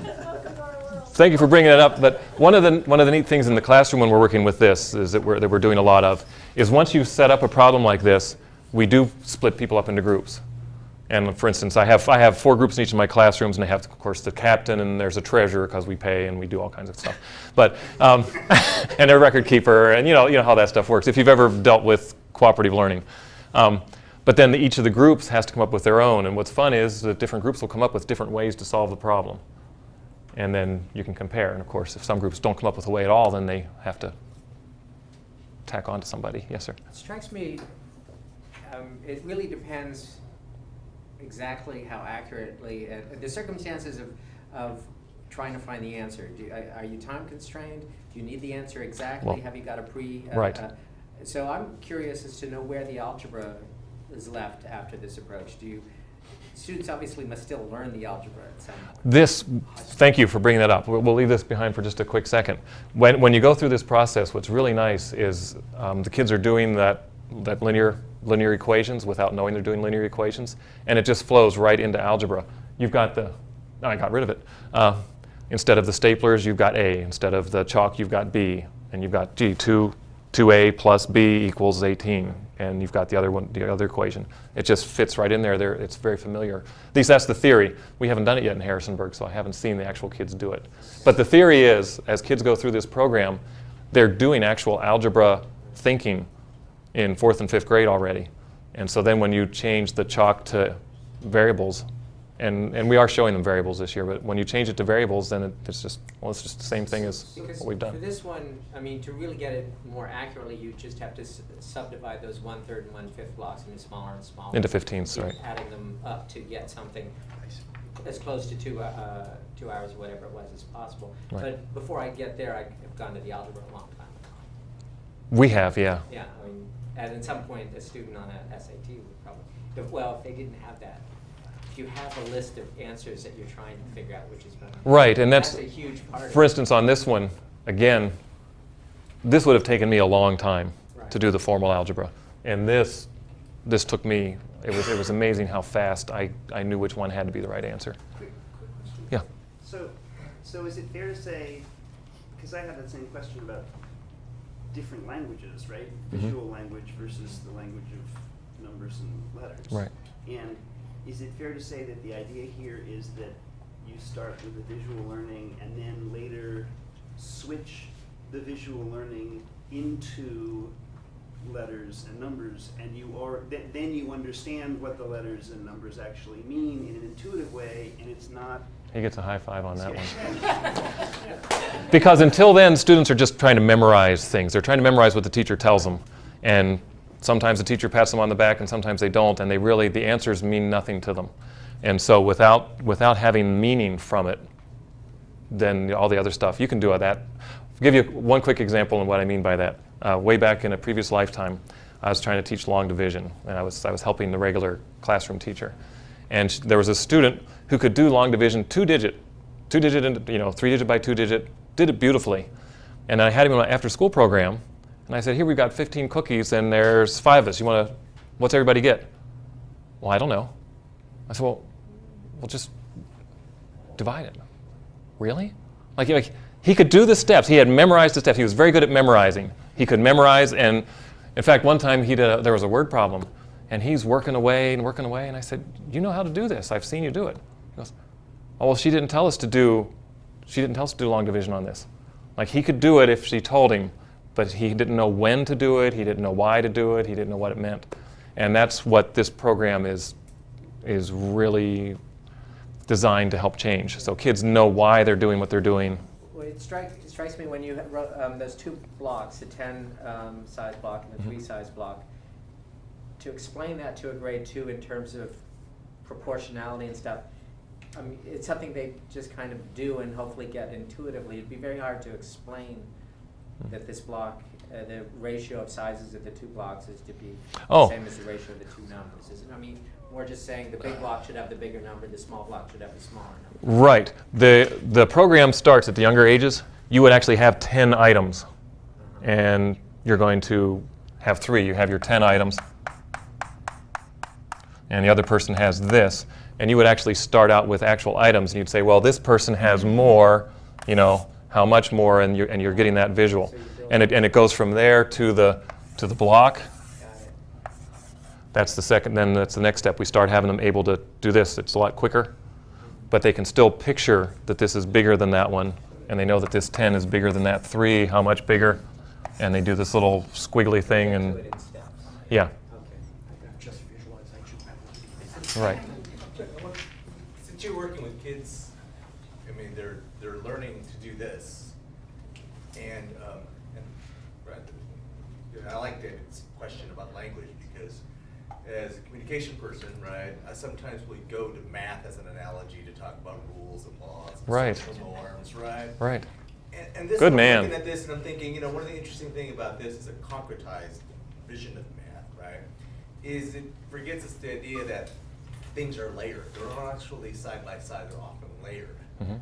Thank you for bringing it up. But one of the neat things in the classroom when we're working with this is that we're doing a lot of is once you set up a problem like this, we do split people up into groups, And for instance, I have 4 groups in each of my classrooms, and I have, of course, the captain, and there's a treasurer because we pay and we do all kinds of stuff. But and a record keeper, and you know how that stuff works. If you've ever dealt with cooperative learning, but then each of the groups has to come up with their own. And what's fun is that different groups will come up with different ways to solve the problem, and then you can compare. And of course, if some groups don't come up with a way at all, then they have to tack on to somebody. Yes, sir. It strikes me. It really depends exactly how accurately, the circumstances of trying to find the answer. Are you time constrained? Do you need the answer exactly? Well, have you got a right. So I'm curious as to know where the algebra is left after this approach. Students obviously must still learn the algebra at some point. Thank you for bringing that up. We'll leave this behind for just a quick second. When you go through this process, what's really nice is the kids are doing that linear equations without knowing they're doing linear equations, and it just flows right into algebra. You've got I got rid of it. Instead of the staplers, you've got A. Instead of the chalk, you've got B. And you've got 2A plus B equals 18. And you've got the other equation. It just fits right in there. It's very familiar. At least that's the theory. We haven't done it yet in Harrisonburg, so I haven't seen the actual kids do it. But the theory is, as kids go through this program, they're doing actual algebra thinking in 4th and 5th grade already. And so then when you change the chalk to variables, and we are showing them variables this year, but when you change it to variables, then it's just the same thing as what we've done. For this one, I mean, to really get it more accurately, you just have to subdivide those 1/3 and 1/5 blocks into smaller and smaller. Into 15ths, right. Adding them up to get something as close to 2 hours or whatever it was as possible. Right. But before I get there, I've gone to the algebra a long time. We have, yeah. Yeah, I mean, and at some point, a student on an SAT would probably, well, if they didn't have that, if you have a list of answers that you're trying to figure out which is better. Right, and that's a huge part. For instance, on this one, again, this would have taken me a long time to do the formal algebra, and this took me. It was amazing how fast I knew which one had to be the right answer. Quick question. Yeah. So is it fair to say, because I have that same question about different languages, right? Visual language versus the language of numbers and letters. Right. And is it fair to say that the idea here is that you start with the visual learning and then later switch the visual learning into letters and numbers, and then you understand what the letters and numbers actually mean in an intuitive way, and it's not. He gets a high five on that one. Because until then, students are just trying to memorize things. They're trying to memorize what the teacher tells them, and sometimes the teacher pats them on the back, and sometimes they don't, and the answers mean nothing to them. And so without having meaning from it, then all the other stuff, you can do that. I'll give you one quick example of what I mean by that. Way back in a previous lifetime, I was trying to teach long division, and I was helping the regular classroom teacher. And there was a student who could do long division two-digit, and 3-digit by 2-digit, did it beautifully. And I had him in my after-school program, and I said, here we've got 15 cookies, and there's 5 of us. What's everybody get? Well, I don't know. I said, well, we'll just divide it. Really? Like he could do the steps. He had memorized the steps. He was very good at memorizing. He could memorize, and in fact, one time there was a word problem, and he's working away, and I said, you know how to do this. I've seen you do it. He goes, oh, well, she didn't tell us to do long division on this. Like, he could do it if she told him, but he didn't know when to do it, he didn't know why to do it, he didn't know what it meant. And that's what this program is really designed to help change. So kids know why they're doing what they're doing. Well, it strikes me when you wrote those 2 blocks, the 10 size block and the 3 size block, to explain that to a grade 2 in terms of proportionality and stuff, I mean, it's something they just kind of do and hopefully get intuitively. It'd be very hard to explain that this block, the ratio of sizes of the 2 blocks is to be the same as the ratio of the 2 numbers, isn't it? I mean, we're just saying the big block should have the bigger number, the small block should have the smaller number. Right. The program starts at the younger ages. You would actually have 10 items, and you're going to have 3. You have your 10 items, and the other person has this, and you would actually start out with actual items, and you'd say, well, this person has more, how much more, and you're getting that visual. And it goes from there to the block. That's the second, then that's the next step. We start having them able to do this. It's a lot quicker, but they can still picture that this is bigger than that one, and they know that this 10 is bigger than that 3, how much bigger, and they do this little squiggly thing, and yeah. Just visualization. Right. Since you're working with kids, I mean, they're learning to do this, and Brad, I like David's question about language, because as a communication person, right, I sometimes will go to math as an analogy to talk about rules and laws and Right. social norms, right? Right. And this, Good I'm man. looking at this and I'm thinking, you know, one of the interesting things about this is a concretized vision of math, right? Is it forgets us the idea that things are layered. They're not actually side by side, they're often layered. Mhm.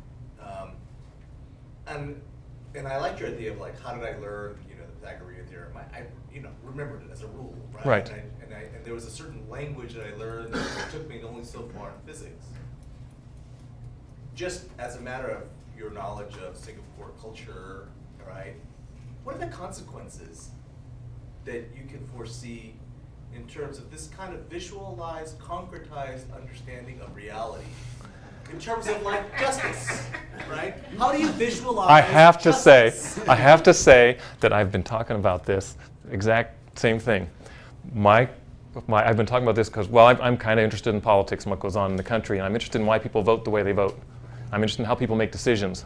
And I like your idea of like, how did I learn, you know, the Pythagorean theorem? I you know, remembered it as a rule, right? Right. And there was a certain language that I learned that took me only so far in physics. Just as a matter of your knowledge of Singapore culture, right? What are the consequences that you can foresee in terms of this kind of visualized, concretized understanding of reality? In terms of like justice, right? How do you visualize I have to say justice? that I've been talking about this exact same thing. I've been talking about this because, well, I'm kind of interested in politics and what goes on in the country, and I'm interested in why people vote the way they vote. I'm interested in how people make decisions.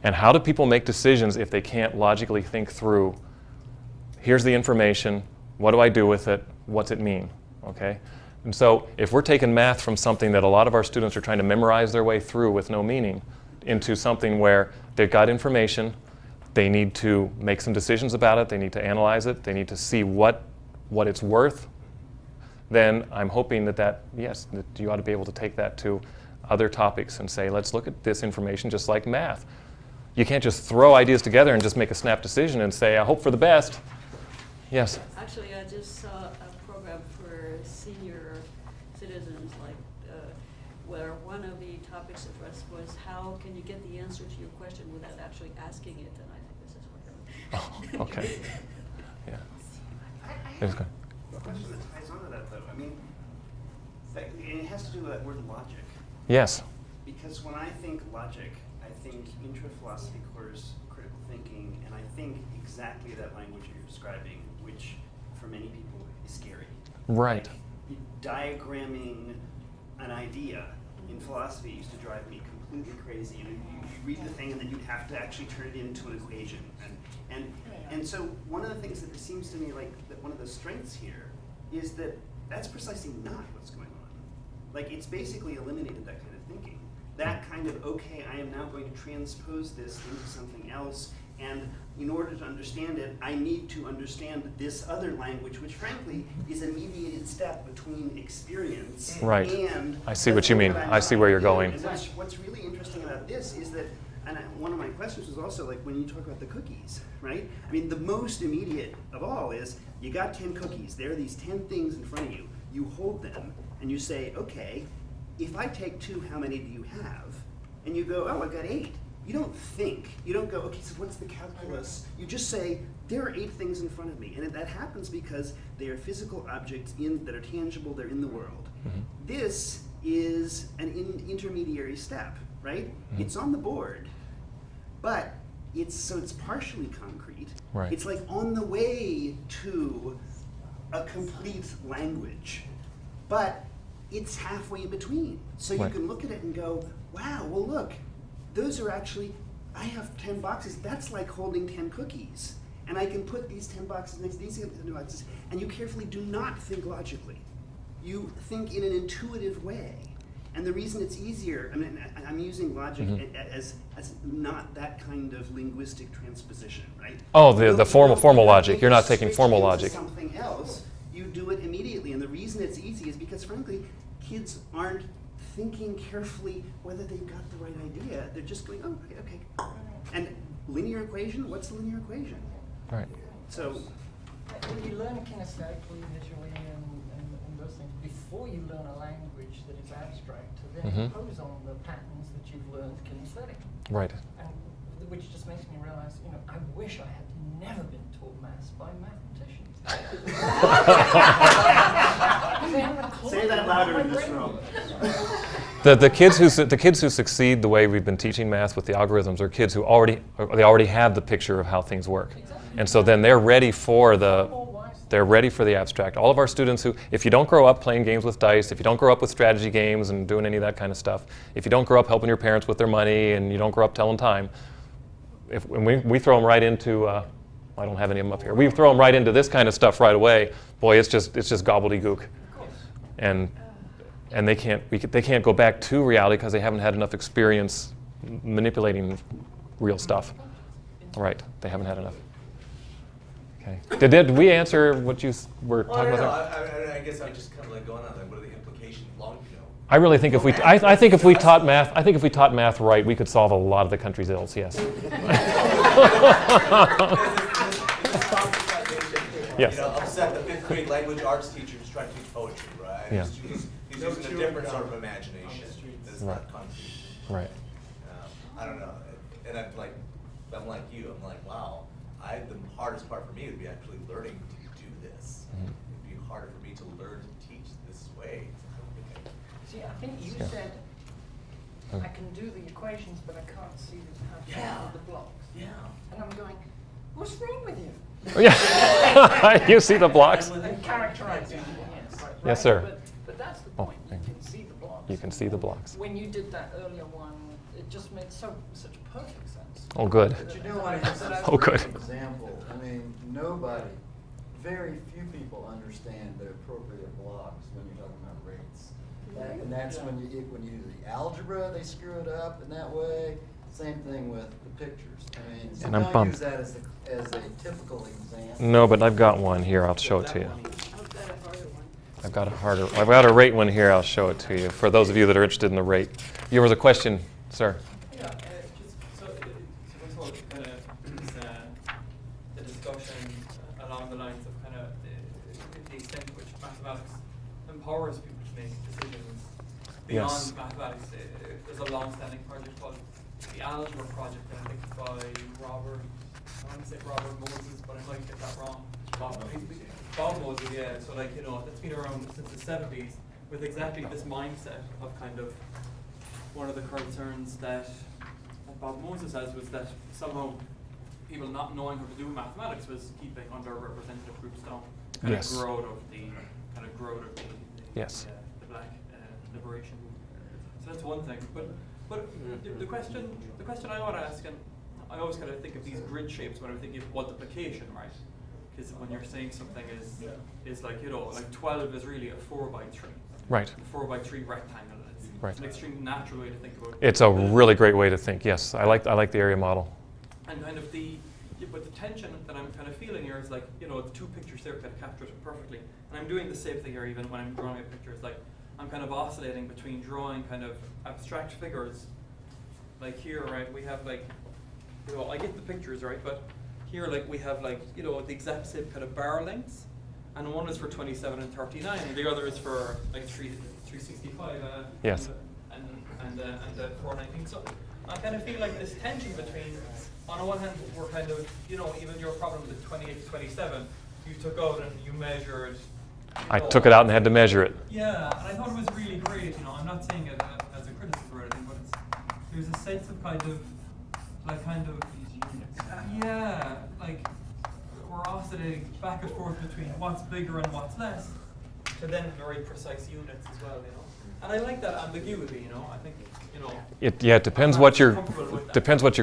And how do people make decisions if they can't logically think through, here's the information, what do I do with it, what's it mean, okay? And so if we're taking math from something that a lot of our students are trying to memorize their way through with no meaning into something where they've got information, they need to make some decisions about it, they need to analyze it, they need to see what it's worth, then I'm hoping that yes, that you ought to be able to take that to other topics and say, let's look at this information just like math. You can't just throw ideas together and just make a snap decision and say, I hope for the best. Yes? Actually, I just saw a program for senior citizens, like where one of the topics addressed was how can you get the answer to your question without actually asking it, and I think this is what they're Okay. Yeah. I have a question that ties onto that, though. I mean, it has to do with that word logic. Yes. Because when I think logic, I think intra-philosophy course critical thinking, and I think exactly that language you're describing, which for many people is scary. Right. Like, diagramming an idea in philosophy used to drive me completely crazy. You read the thing and then you'd have to actually turn it into an equation. And so one of the things that it seems to me like that one of the strengths here is that that's precisely not what's going on. Like, it's basically eliminated that kind of thinking. That kind of, okay, I am now going to transpose this into something else, and in order to understand it, I need to understand this other language, which frankly is a mediated step between experience Right. and I see what you mean. I see where you're going. And what's really interesting about this is that, and one of my questions was also like when you talk about the cookies, right? I mean, the most immediate of all is you got 10 cookies. There are these 10 things in front of you. You hold them and you say, okay, if I take 2, how many do you have? And you go, oh, I got 8. You don't think. You don't go, okay, so what's the calculus? You just say, there are 8 things in front of me. And that happens because they are physical objects that are tangible, they're in the world. Mm-hmm. This is an intermediary step, right? Mm-hmm. It's on the board, but it's partially concrete. Right. It's like on the way to a complete language, but it's halfway in between. So you Right. can look at it and go, wow, well look, those are actually, I have 10 boxes, that's like holding 10 cookies. And I can put these 10 boxes next to these boxes, and you carefully do not think logically. You think in an intuitive way. And the reason it's easier, I mean, I'm using logic as not that kind of linguistic transposition, right? Oh, the formal logic. You're not taking formal logic. Something else, you do it immediately. And the reason it's easy is because, frankly, kids aren't thinking carefully whether they've got the right idea. They're just going, oh, okay. And linear equation, what's the linear equation? Right. So, when you learn kinesthetically, visually, and those things, before you learn a language that is abstract, to then impose on the patterns that you've learned kinesthetic. Right. And which just makes me realize, you know, I wish I had never been taught maths by mathematicians. matter in this realm. The kids who succeed the way we've been teaching math with the algorithms are kids who already have the picture of how things work, and so then they're ready for the abstract. All of our students who, if you don't grow up playing games with dice, if you don't grow up with strategy games and doing any of that kind of stuff, if you don't grow up helping your parents with their money and you don't grow up telling time, when we throw them right into, I don't have any of them up here. We throw them right into this kind of stuff right away. Boy, it's just gobbledygook, and they can't go back to reality because they haven't had enough experience manipulating real stuff. Right? They haven't had enough. Okay. Did we answer what you were talking about there? I guess I'm just kind of like going on like, what are the implications long, I really think if we, I think if we taught math right, we could solve a lot of the country's ills. Yes. Yes. You know, upset the 5th grade language arts teacher who's trying to teach poetry, right? Yeah. He's using a different sort of imagination that's Right. not concrete. Right. I don't know, and I'm like you. I'm like, wow. The hardest part for me would be actually learning to do this. Mm-hmm. It'd be harder for me to learn to teach this way. See, I think you said, I can do the equations, but I can't see the blocks. Yeah. And I'm going, what's wrong with you? Yeah. You see the blocks? And characterizing it, yes. Right? Yes, sir. But that's the point. You can see the blocks. You can see the blocks. When you did that earlier one, it just made such perfect sense. Oh, good. But you know what? That's Oh, good. an example. I mean, very few people understand the appropriate blocks when you're talking about rates. And that's when you do the algebra, they screw it up in that way. Same thing with the pictures. I mean, so And I'm don't bummed. use that as a typical example. No, but I've got one here. I'll show it to you. I've got a rate one here. I'll show it to you. For those of you that are interested in the rate. There was a question, sir. Yeah, so first of all, kind of the discussion along the lines of kind of the extent to which mathematics empowers people to make decisions beyond Yes. mathematics. There's a long-standing project called the Algebra project, and I think it's by Robert, I want to say Robert Moses, but I might get that wrong. Bob Moses, yeah. So like, you know, that's been around since the 70s with exactly this mindset of kind of one of the concerns that Bob Moses has was that somehow people not knowing how to do mathematics was keeping underrepresented groups down. Kind Yes. of growth of the Yes. the black liberation movement. So that's one thing. But the question I want to ask, and I always kind of think of these grid shapes when I'm thinking of multiplication, right? Because when you're saying something is like, you know, like 12 is really a 4x3. Right. A 4x3 rectangle. Right. It's an extremely natural way to think about it. It's a really great way to think. Yes, I like the area model. And kind of but the tension that I'm kind of feeling here is like, you know, the two pictures there kind of capture it perfectly. And I'm doing the same thing here even when I'm drawing a picture. It's like I'm kind of oscillating between drawing kind of abstract figures. Like here, right, we have like, you know, I get the pictures, right, but here like we have like, you know, the exact same kind of bar lengths. And one is for 27 and 39, and the other is for like 365. Yes. And 419. So I kind of feel like this tension between, on the one hand, we're kind of, you know, even your problem with 28 to 27, you took out and you measured. I took it out and had to measure it. Yeah, and I thought it was really great. You know, I'm not saying it as a criticism or anything, but there's a sense of yeah, like we're oscillating back and forth between what's bigger and what's less, to then very precise units as well, you know. And I like that ambiguity, you know. I think, you know. It depends what your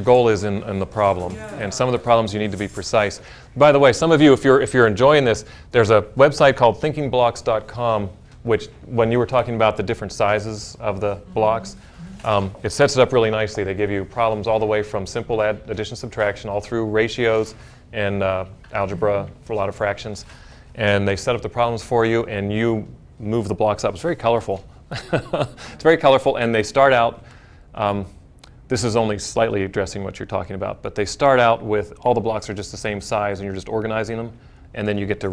goal is in the problem, and some of the problems you need to be precise. By the way, some of you, if you're enjoying this, there's a website called thinkingblocks.com, which when you were talking about the different sizes of the blocks, it sets it up really nicely. They give you problems all the way from simple addition, subtraction, all through ratios and algebra for a lot of fractions, and they set up the problems for you, and you move the blocks up. It's very colorful. It's very colorful, and they start out, this is only slightly addressing what you're talking about, but they start out with all the blocks are just the same size and you're just organizing them, and then you get to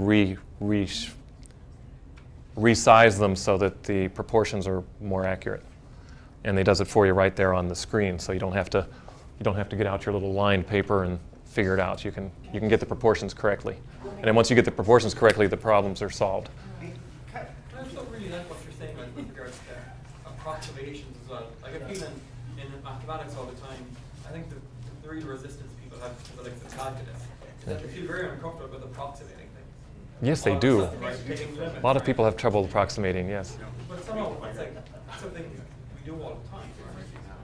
resize them so that the proportions are more accurate. And they does it for you right there on the screen, so you don't have to get out your little lined paper and figure it out. You can get the proportions correctly. And then once you get the proportions correctly, the problems are solved. I don't really like what you're saying. Like, approximations as well. Like I feel in mathematics all the time, I think the real resistance people have to like the calculus is that they feel very uncomfortable with approximating things. Yes, they do. A A lot of people have trouble approximating, yes. But somehow it's like something we do all the time.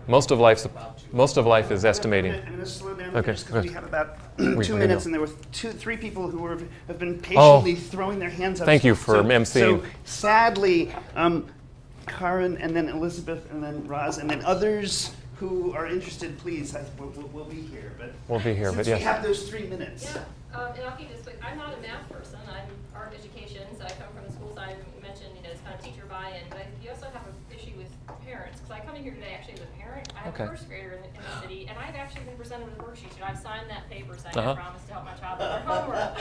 Most of life is estimating. I'm going to slow down Okay, just go because we ahead. have about We 2 may minutes, know. and there were three people who have been patiently throwing their hands up. Thank you for so, emceeing. So sadly, Karen, and then Elizabeth, and then Roz, and then others who are interested, please, we'll be here. But We'll be here, since but yes. we have those 3 minutes. Yeah, and I'll keep this quick. I'm not a math person. I'm art education, so I come from the school side. You mentioned, it's kind of teacher buy-in, but you also have an issue with parents. Because I come in here today actually as a parent. I have a first grader in the city, and I've actually been presented with a worksheet. I've signed that paper saying I promise to help my child with their homework.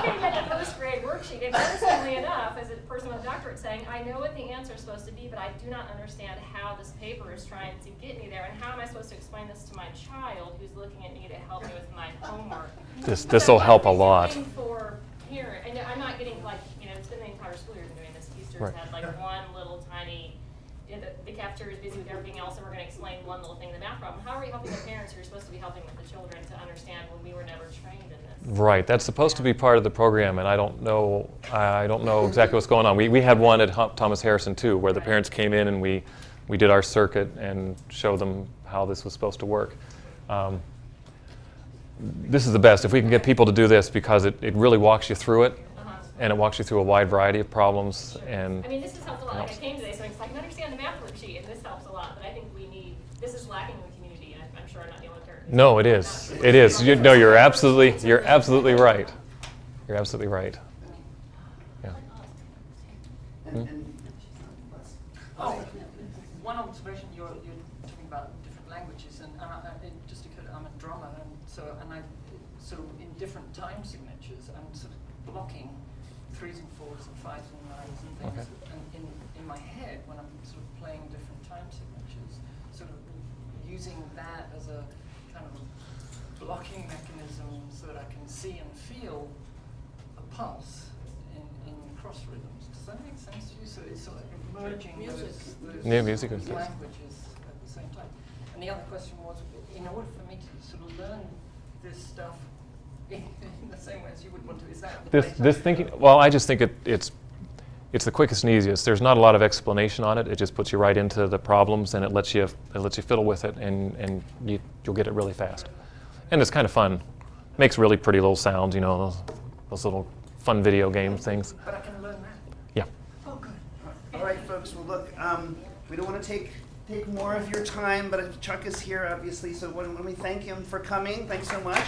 I'm looking at the first grade worksheet, and interestingly enough, as a person with a doctorate saying, I know what the answer is supposed to be, but I do not understand how this paper is trying to get me there, and how am I supposed to explain this to my child who's looking at me to help me with my homework. This will help a lot. For parent, and I'm not getting it's been the entire school year doing this. Easter's Right. had one little tiny, the cafeteria is busy with everything else, and we're going to explain one little thing, the math problem. How are we helping the parents who are supposed to be helping with the children to understand when we were never trained in this? Right, that's supposed to be part of the program, and I don't know exactly what's going on. We had one at Thomas Harrison too, where the parents came in and we did our circuit and showed them how this was supposed to work. This is the best if we can get people to do this, because it really walks you through it, and it walks you through a wide variety of problems. And I mean, this has helped a lot. Like I came today, so I can understand the math worksheet, and this helps a lot. But I think this is lacking in the community, and I'm sure I'm not the only parent. no, it is. It is. You're absolutely right. You're absolutely right. Yeah. Oh, one observation, you're talking about different languages, and it just occurred, I'm a drummer, and so in different time signatures, I'm sort of blocking 3s and 4s and 5s and 9s and things, and in my head, when I'm sort of playing different time signatures, sort of using that as a kind of a blocking mechanism so that I can see and feel a pulse in cross rhythms. Does that make sense to you? So it's sort of merging those music is languages at the same time. And the other question was, in order for me to sort of learn this stuff in the same way as you would want to, is that this thinking? Well, I just think it's the quickest and easiest. There's not a lot of explanation on it. It just puts you right into the problems, and it lets you fiddle with it, and you'll get it really fast. And it's kind of fun. Makes really pretty little sounds, those little fun video game things. But I can learn that. Yeah. Oh, good. All right, folks. Well, look, we don't want to take more of your time, but Chuck is here, obviously, so why don't we thank him for coming. Thanks so much.